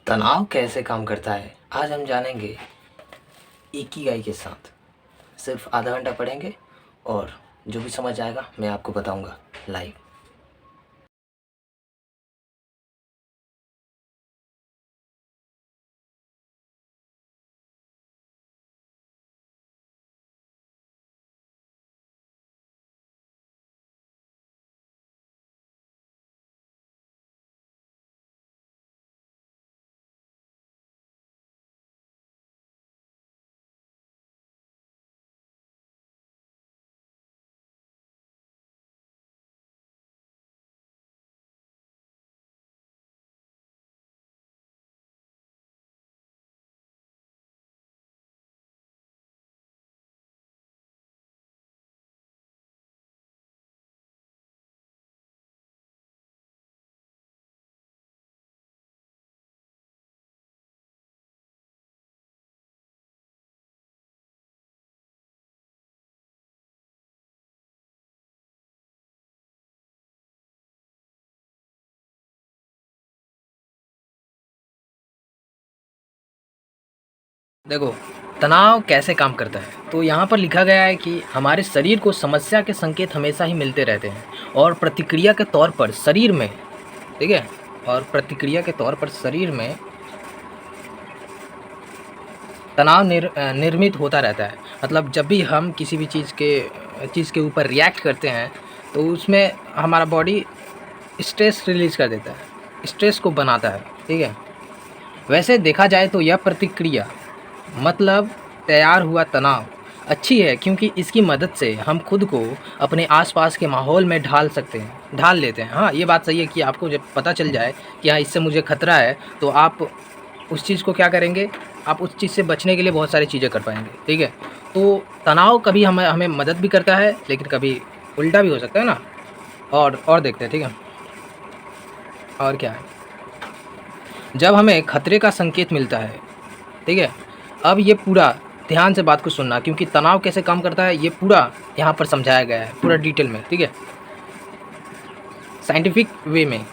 तनाव कैसे काम करता है आज हम जानेंगे इकिगाई के साथ। सिर्फ आधा घंटा पढ़ेंगे और जो भी समझ आएगा मैं आपको बताऊंगा लाइव। देखो, तनाव कैसे काम करता है तो यहाँ पर लिखा गया है कि हमारे शरीर को समस्या के संकेत हमेशा ही मिलते रहते हैं और प्रतिक्रिया के तौर पर शरीर में, ठीक है, और प्रतिक्रिया के तौर पर शरीर में तनाव निर्मित होता रहता है। मतलब जब भी हम किसी भी चीज़ के ऊपर रिएक्ट करते हैं तो उसमें हमारा बॉडी स्ट्रेस रिलीज़ कर देता है, स्ट्रेस को बनाता है, ठीक है। वैसे देखा जाए तो यह प्रतिक्रिया मतलब तैयार हुआ तनाव अच्छी है, क्योंकि इसकी मदद से हम खुद को अपने आसपास के माहौल में ढाल लेते हैं। हाँ, ये बात सही है कि आपको जब पता चल जाए कि हाँ इससे मुझे खतरा है तो आप उस चीज़ को क्या करेंगे, आप उस चीज़ से बचने के लिए बहुत सारी चीज़ें कर पाएंगे, ठीक है। तो तनाव कभी हमें मदद भी करता है, लेकिन कभी उल्टा भी हो सकता है ना। और देखते हैं, ठीक है। और क्या है, जब हमें खतरे का संकेत मिलता है, ठीक है। अब ये पूरा ध्यान से बात को सुनना, क्योंकि तनाव कैसे काम करता है ये पूरा यहाँ पर समझाया गया है, पूरा डिटेल में, ठीक है, साइंटिफिक वे में।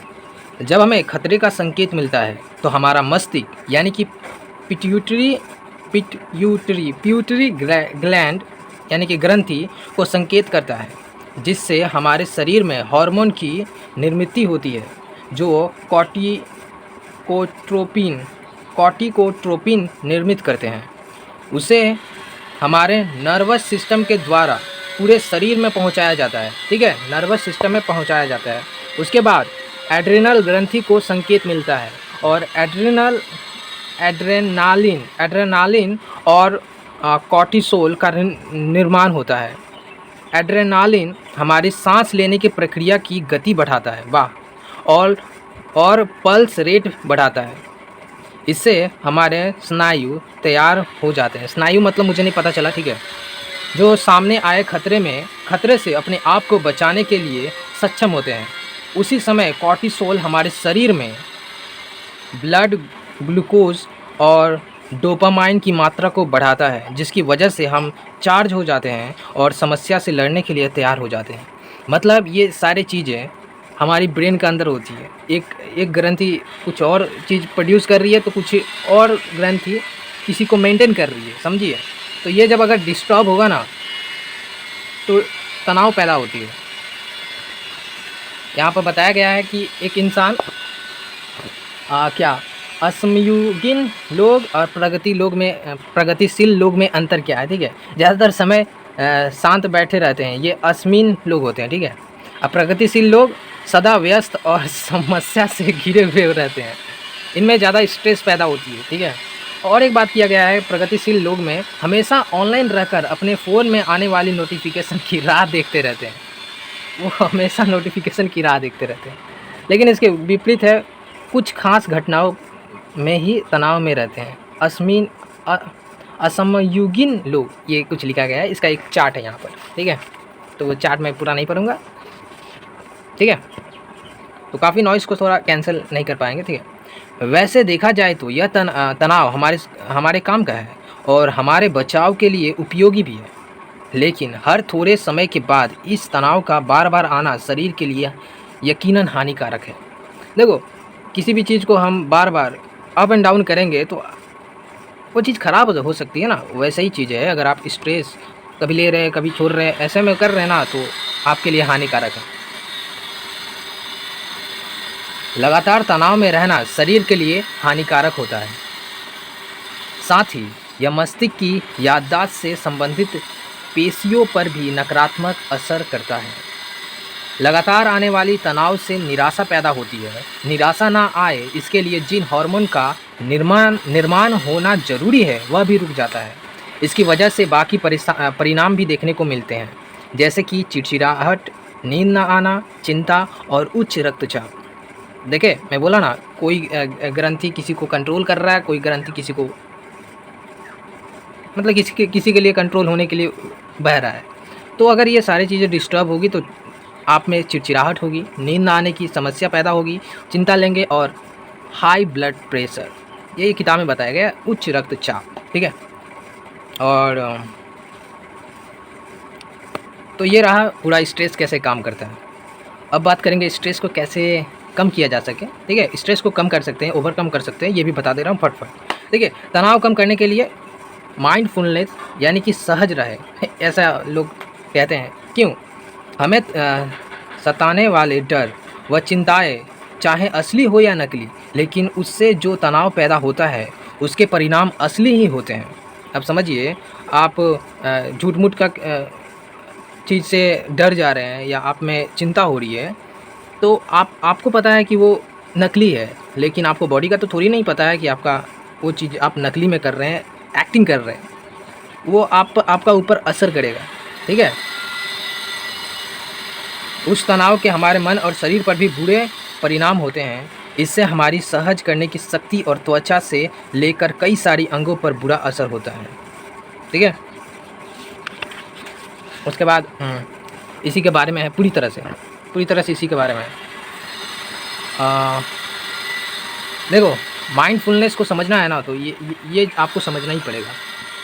जब हमें खतरे का संकेत मिलता है तो हमारा मस्तिष्क यानी कि पिट्यूटरी ग्लैंड यानी कि ग्रंथि को संकेत करता है, जिससे हमारे शरीर में हार्मोन की निर्मित होती है जो कॉर्टिकोट्रोपिन निर्मित करते हैं। उसे हमारे नर्वस सिस्टम के द्वारा पूरे शरीर में पहुंचाया जाता है, ठीक है, नर्वस सिस्टम में पहुंचाया जाता है। उसके बाद एड्रेनल ग्रंथि को संकेत मिलता है और एड्रेनालिन और कॉर्टिसोल का निर्माण होता है। एड्रेनालिन हमारी सांस लेने की प्रक्रिया की गति बढ़ाता है, वाह, और पल्स रेट बढ़ाता है। इससे हमारे स्नायु तैयार हो जाते हैं। स्नायु मतलब मुझे नहीं पता चला, ठीक है, जो सामने आए खतरे से अपने आप को बचाने के लिए सक्षम होते हैं। उसी समय कॉर्टिसोल हमारे शरीर में ब्लड ग्लूकोज और डोपामाइन की मात्रा को बढ़ाता है, जिसकी वजह से हम चार्ज हो जाते हैं और समस्या से लड़ने के लिए तैयार हो जाते हैं। मतलब ये सारी चीज़ें हमारी ब्रेन के अंदर होती है। एक ग्रंथि कुछ और चीज़ प्रोड्यूस कर रही है तो कुछ और ग्रंथि किसी को मेंटेन कर रही है, समझिए। तो ये जब अगर डिस्टर्ब होगा ना तो तनाव पैदा होती है। यहाँ पर बताया गया है कि एक इंसान असमयुगीन लोग और प्रगतिशील लोग में अंतर क्या है, ठीक है। ज़्यादातर समय शांत बैठे रहते हैं, ये असमीन लोग होते हैं, ठीक है। अब प्रगतिशील लोग सदा व्यस्त और समस्या से घिरे हुए रहते हैं, इनमें ज़्यादा स्ट्रेस पैदा होती है, ठीक है। और एक बात किया गया है, प्रगतिशील लोग में हमेशा ऑनलाइन रहकर अपने फ़ोन में आने वाली नोटिफिकेशन की राह देखते रहते हैं। वो हमेशा नोटिफिकेशन की राह देखते रहते हैं। लेकिन इसके विपरीत है, कुछ खास घटनाओं में ही तनाव में रहते हैं। असमयुगीन लोग, ये कुछ लिखा गया है, इसका एक चार्ट है यहाँ पर, ठीक है। तो वो चार्ट मैं पूरा नहीं पढ़ूँगा, ठीक है, तो काफ़ी नॉइज़ को थोड़ा कैंसिल नहीं कर पाएंगे, ठीक है। वैसे देखा जाए तो यह तनाव हमारे काम का है और हमारे बचाव के लिए उपयोगी भी है, लेकिन हर थोड़े समय के बाद इस तनाव का बार बार आना शरीर के लिए यकीनन हानिकारक है। देखो, किसी भी चीज़ को हम बार बार अप एंड डाउन करेंगे तो वो चीज़ ख़राब हो सकती है ना। वैसे ही चीज़ है, अगर आप स्ट्रेस कभी ले रहे हैं कभी छोड़ रहे हैं ऐसे में कर रहे हैं ना, तो आपके लिए हानिकारक है। लगातार तनाव में रहना शरीर के लिए हानिकारक होता है। साथ ही यह मस्तिष्क की याददाश्त से संबंधित पेशियों पर भी नकारात्मक असर करता है। लगातार आने वाली तनाव से निराशा पैदा होती है। निराशा ना आए इसके लिए जिन हार्मोन का निर्माण होना जरूरी है वह भी रुक जाता है। इसकी वजह से बाकी परिणाम भी देखने को मिलते हैं, जैसे कि चिड़चिड़ाहट, नींद न आना, चिंता और उच्च रक्तचाप। देखिए मैं बोला ना, कोई ग्रंथि किसी को कंट्रोल कर रहा है, कोई ग्रंथि किसी को मतलब किसी के लिए कंट्रोल होने के लिए बह रहा है। तो अगर ये सारी चीज़ें डिस्टर्ब होगी तो आप में चिड़चिड़ाहट होगी, नींद ना आने की समस्या पैदा होगी, चिंता लेंगे और हाई ब्लड प्रेशर, ये किताब में बताया गया, उच्च रक्तचाप, ठीक है। और तो ये रहा पूरा स्ट्रेस कैसे काम करता है। अब बात करेंगे स्ट्रेस को कैसे कम किया जा सके, ठीक है। स्ट्रेस को कम कर सकते हैं, ओवरकम कर सकते हैं, ये भी बता दे रहा हूँ फटफट। देखिए तनाव कम करने के लिए माइंडफुलनेस यानी कि सहज रहे, ऐसा लोग कहते हैं। क्यों? हमें सताने वाले डर व चिंताएं चाहे असली हो या नकली, लेकिन उससे जो तनाव पैदा होता है उसके परिणाम असली ही होते हैं। अब समझिए, आप झूठ मूठ का चीज़ से डर जा रहे हैं या आप में चिंता हो रही है, तो आपको पता है कि वो नकली है, लेकिन आपको बॉडी का तो थोड़ी नहीं पता है कि आपका वो चीज़ आप नकली में कर रहे हैं, एक्टिंग कर रहे हैं, वो आपका ऊपर असर करेगा, ठीक है। उस तनाव के हमारे मन और शरीर पर भी बुरे परिणाम होते हैं। इससे हमारी सहज करने की शक्ति और त्वचा से लेकर कई सारी अंगों पर बुरा असर होता है, ठीक है। उसके बाद इसी के बारे में है, पूरी तरह से इसी के बारे में देखो, माइंडफुलनेस को समझना है ना, तो ये आपको समझना ही पड़ेगा।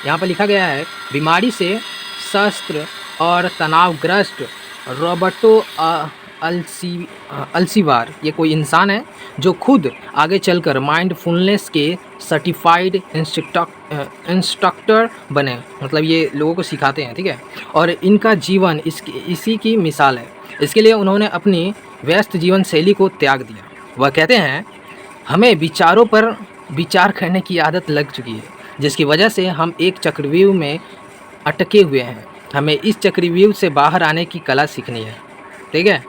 यहाँ पर लिखा गया है, बीमारी से शस्त्र और तनावग्रस्त रॉबर्टो अल्सीवार, ये कोई इंसान है जो खुद आगे चलकर माइंडफुलनेस के सर्टिफाइड इंस्ट्रक्टर बने, मतलब ये लोगों को सिखाते हैं, ठीक है। और इनका जीवन इसी की मिसाल है। इसके लिए उन्होंने अपनी व्यस्त जीवन शैली को त्याग दिया। वह कहते हैं, हमें विचारों पर विचार करने की आदत लग चुकी है, जिसकी वजह से हम एक चक्रव्यूह में अटके हुए हैं। हमें इस चक्रव्यूह से बाहर आने की कला सीखनी है, ठीक है।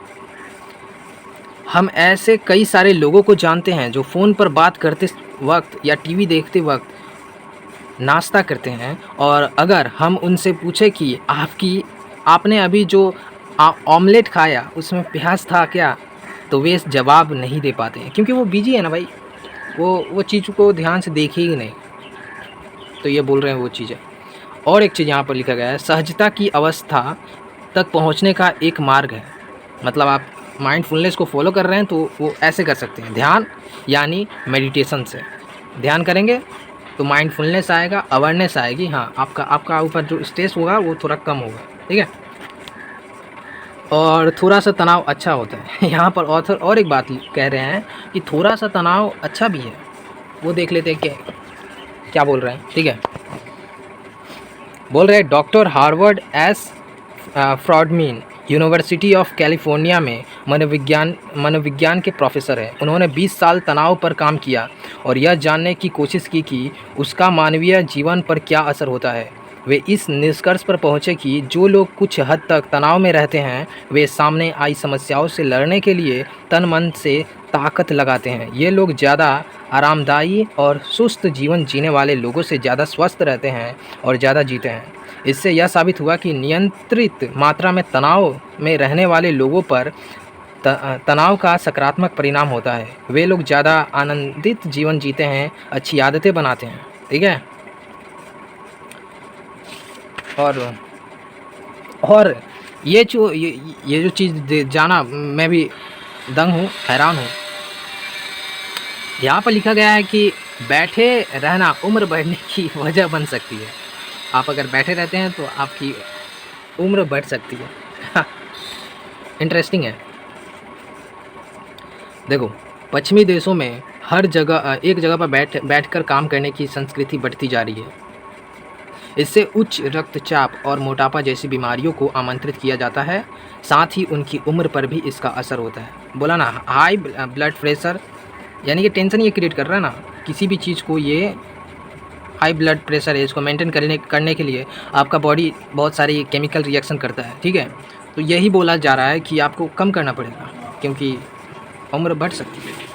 हम ऐसे कई सारे लोगों को जानते हैं जो फ़ोन पर बात करते वक्त या टीवी देखते वक्त नाश्ता करते हैं, और अगर हम उनसे पूछे कि आपने अभी जो ऑमलेट खाया उसमें प्याज था क्या, तो वे जवाब नहीं दे पाते हैं, क्योंकि वो बिजी है ना भाई, वो चीज़ को ध्यान से देखे ही नहीं, तो ये बोल रहे हैं वो चीज़ है। और एक चीज़ यहाँ पर लिखा गया है, सहजता की अवस्था तक पहुँचने का एक मार्ग है। मतलब आप माइंडफुलनेस को फॉलो कर रहे हैं तो वो ऐसे कर सकते हैं, ध्यान यानी मेडिटेशन से ध्यान करेंगे तो माइंडफुलनेस आएगा, अवेयरनेस आएगी। हाँ, आपका ऊपर जो स्ट्रेस होगा वो थोड़ा कम होगा, ठीक है, और थोड़ा सा तनाव अच्छा होता है। यहाँ पर ऑथर और एक बात कह रहे हैं कि थोड़ा सा तनाव अच्छा भी है, वो देख लेते हैं क्या बोल रहे हैं, ठीक है। बोल रहे हैं, doctor Harvard S Friedman university of California में मनोविज्ञान के प्रोफेसर हैं। उन्होंने 20 साल तनाव पर काम किया और यह जानने की कोशिश की कि उसका मानवीय जीवन पर क्या असर होता है। वे इस निष्कर्ष पर पहुंचे कि जो लोग कुछ हद तक तनाव में रहते हैं वे सामने आई समस्याओं से लड़ने के लिए तन मन से ताकत लगाते हैं। ये लोग ज़्यादा आरामदायी और सुस्त जीवन जीने वाले लोगों से ज़्यादा स्वस्थ रहते हैं और ज़्यादा जीते हैं। इससे यह साबित हुआ कि नियंत्रित मात्रा में तनाव में रहने वाले लोगों पर तनाव का सकारात्मक परिणाम होता है। वे लोग ज़्यादा आनंदित जीवन जीते हैं, अच्छी आदतें बनाते हैं, ठीक है। और ये जो चीज़ जाना मैं भी दंग हूँ, हैरान हूँ। यहाँ पर लिखा गया है कि बैठे रहना उम्र बढ़ने की वजह बन सकती है। आप अगर बैठे रहते हैं तो आपकी उम्र बढ़ सकती है। इंटरेस्टिंग है। देखो, पश्चिमी देशों में हर जगह एक जगह पर बैठकर काम करने की संस्कृति बढ़ती जा रही है। इससे उच्च रक्तचाप और मोटापा जैसी बीमारियों को आमंत्रित किया जाता है, साथ ही उनकी उम्र पर भी इसका असर होता है। बोला ना, हाई ब्लड प्रेशर, यानी कि टेंशन ये क्रिएट कर रहा है ना किसी भी चीज़ को, ये हाई ब्लड प्रेशर है, इसको मेंटेन करने के लिए आपका बॉडी बहुत सारी केमिकल रिएक्शन करता है, ठीक है। तो यही बोला जा रहा है कि आपको कम करना पड़ेगा, क्योंकि उम्र बढ़ सकती है।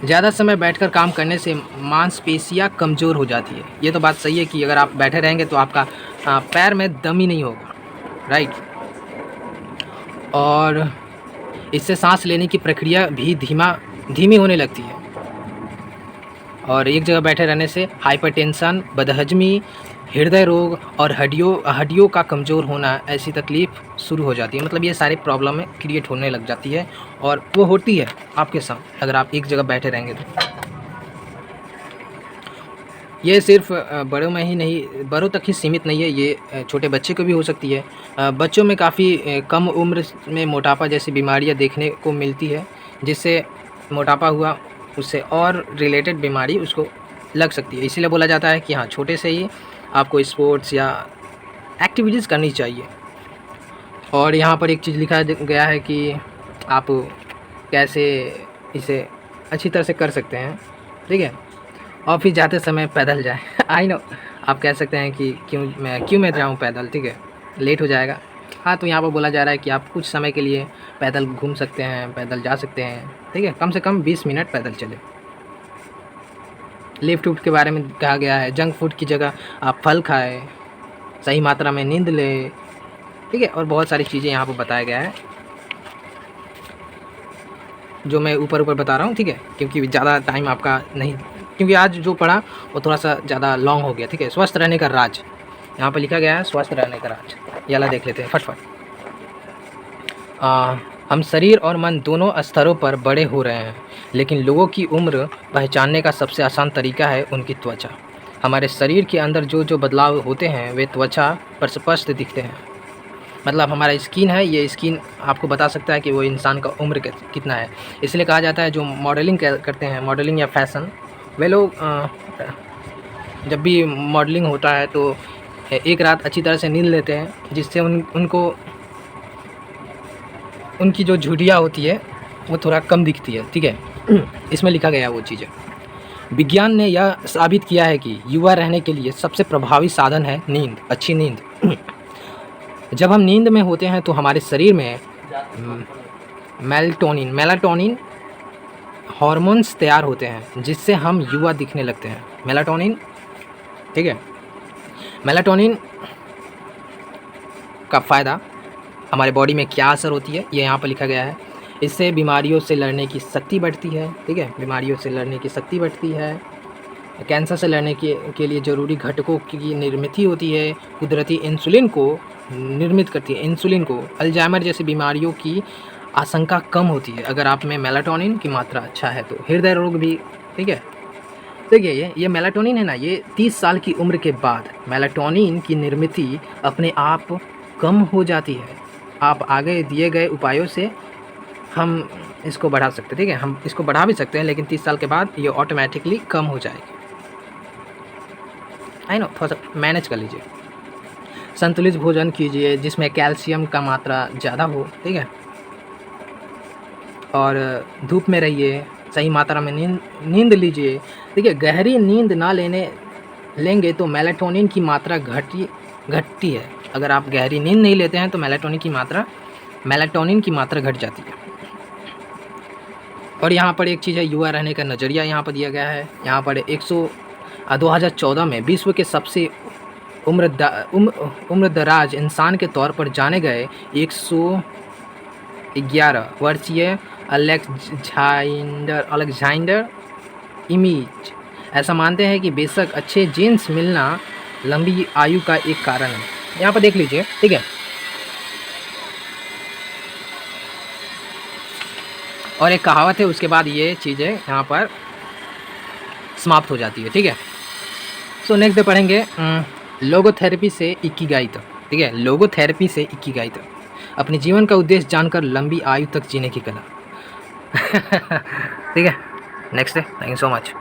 ज़्यादा समय बैठकर काम करने से मांसपेशियाँ कमज़ोर हो जाती है। ये तो बात सही है कि अगर आप बैठे रहेंगे तो आपका पैर में दम ही नहीं होगा, राइट। और इससे सांस लेने की प्रक्रिया भी धीमी होने लगती है। और एक जगह बैठे रहने से हाइपरटेंशन, बदहजमी, हृदय रोग और हड्डियों का कमज़ोर होना, ऐसी तकलीफ़ शुरू हो जाती है। मतलब ये सारी प्रॉब्लमें क्रिएट होने लग जाती है, और वो होती है आपके साथ अगर आप एक जगह बैठे रहेंगे तो। ये सिर्फ बड़ों में ही नहीं, बड़ों तक ही सीमित नहीं है, ये छोटे बच्चे को भी हो सकती है। बच्चों में काफ़ी कम उम्र में मोटापा जैसी बीमारियां देखने को मिलती है, जिससे मोटापा हुआ उससे और रिलेटेड बीमारी उसको लग सकती है। इसीलिए बोला जाता है कि हाँ, छोटे से ही आपको स्पोर्ट्स या एक्टिविटीज़ करनी चाहिए। और यहाँ पर एक चीज़ लिखा गया है कि आप कैसे इसे अच्छी तरह से कर सकते हैं, ठीक है। ऑफिस जाते समय पैदल जाएं। आई नो, आप कह सकते हैं कि क्यों मैं जाऊँ पैदल, ठीक है, लेट हो जाएगा। हाँ, तो यहाँ पर बोला जा रहा है कि आप कुछ समय के लिए पैदल घूम सकते हैं, पैदल जा सकते हैं, ठीक है। कम से कम 20 मिनट पैदल चले। लिफ्ट उफ्ट के बारे में कहा गया है। जंक फूड की जगह आप फल खाएं, सही मात्रा में नींद लें, ठीक है। और बहुत सारी चीज़ें यहाँ पर बताया गया है जो मैं ऊपर बता रहा हूँ, ठीक है, क्योंकि ज़्यादा टाइम आपका नहीं, क्योंकि आज जो पढ़ा वो थोड़ा सा ज़्यादा लॉन्ग हो गया, ठीक है। स्वस्थ रहने का राज यहाँ पर लिखा गया है, स्वस्थ रहने का राज। ये वाला देख लेते हैं फटफट। हम शरीर और मन दोनों स्तरों पर बड़े हो रहे हैं, लेकिन लोगों की उम्र पहचानने का सबसे आसान तरीका है उनकी त्वचा। हमारे शरीर के अंदर जो बदलाव होते हैं वे त्वचा पर स्पष्ट दिखते हैं। मतलब हमारा स्किन है, ये स्किन आपको बता सकता है कि वो इंसान का उम्र कितना है। इसलिए कहा जाता है जो मॉडलिंग करते हैं, मॉडलिंग या फैशन, वे लोग जब भी मॉडलिंग होता है तो एक रात अच्छी तरह से नींद लेते हैं, जिससे उनको उनकी जो झुर्रियाँ होती है वो थोड़ा कम दिखती है, ठीक है। इसमें लिखा गया है वो चीज़ें। विज्ञान ने यह साबित किया है कि युवा रहने के लिए सबसे प्रभावी साधन है नींद, अच्छी नींद। जब हम नींद में होते हैं तो हमारे शरीर में मेलाटोनिन हार्मोन्स तैयार होते हैं, जिससे हम युवा दिखने लगते हैं। मेलाटोनिन, ठीक है। मेलाटोनिन का फ़ायदा हमारे बॉडी में क्या असर होती है ये यहाँ पर लिखा गया है। इससे बीमारियों से लड़ने की शक्ति बढ़ती है, ठीक है, बीमारियों से लड़ने की शक्ति बढ़ती है। कैंसर से लड़ने के लिए ज़रूरी घटकों की निर्मित होती है। कुदरती इंसुलिन को निर्मित करती है, इंसुलिन को। अल्जाइमर जैसी बीमारियों की आशंका कम होती है अगर आप में मेलाटोनिन की मात्रा अच्छा है तो। हृदय रोग भी, ठीक है। देखिए ये मेलाटोनिन है ना, ये 30 साल की उम्र के बाद मेलाटोनिन की निर्मित अपने आप कम हो जाती है। आप आगे दिए गए उपायों से हम इसको बढ़ा सकते हैं, ठीक है, हम इसको बढ़ा भी सकते हैं, लेकिन 30 साल के बाद ये ऑटोमेटिकली कम हो जाएगी। आई नो, थोड़ा सा मैनेज कर लीजिए। संतुलित भोजन कीजिए जिसमें कैल्शियम का मात्रा ज़्यादा हो, ठीक है। और धूप में रहिए, सही मात्रा में नींद लीजिए। देखिए, गहरी नींद ना लेंगे तो मेलाटोनिन की मात्रा घटती है। अगर आप गहरी नींद नहीं लेते हैं तो मेलाटोनिन की मात्रा घट जाती है। और यहाँ पर एक चीज़ है, युवा रहने का नज़रिया यहाँ पर दिया गया है। यहाँ पर 2014 में विश्व के सबसे उम्रदराज इंसान के तौर पर जाने गए 111 वर्षीय अलेक्जेंडर इमिज ऐसा मानते हैं कि बेशक अच्छे जीन्स मिलना लंबी आयु का एक कारण है। यहाँ पर देख लीजिए, ठीक है। और एक कहावत है, उसके बाद ये चीज़ें यहाँ पर समाप्त हो जाती है, ठीक है। सो नेक्स्ट डे पढ़ेंगे लोगोथेरेपी से इकिगाई तक, ठीक है। लोगोथेरेपी से इकिगाई तक, अपने जीवन का उद्देश्य जानकर लंबी आयु तक जीने की कला। ठीक है। नेक्स्ट है। Thank you so much.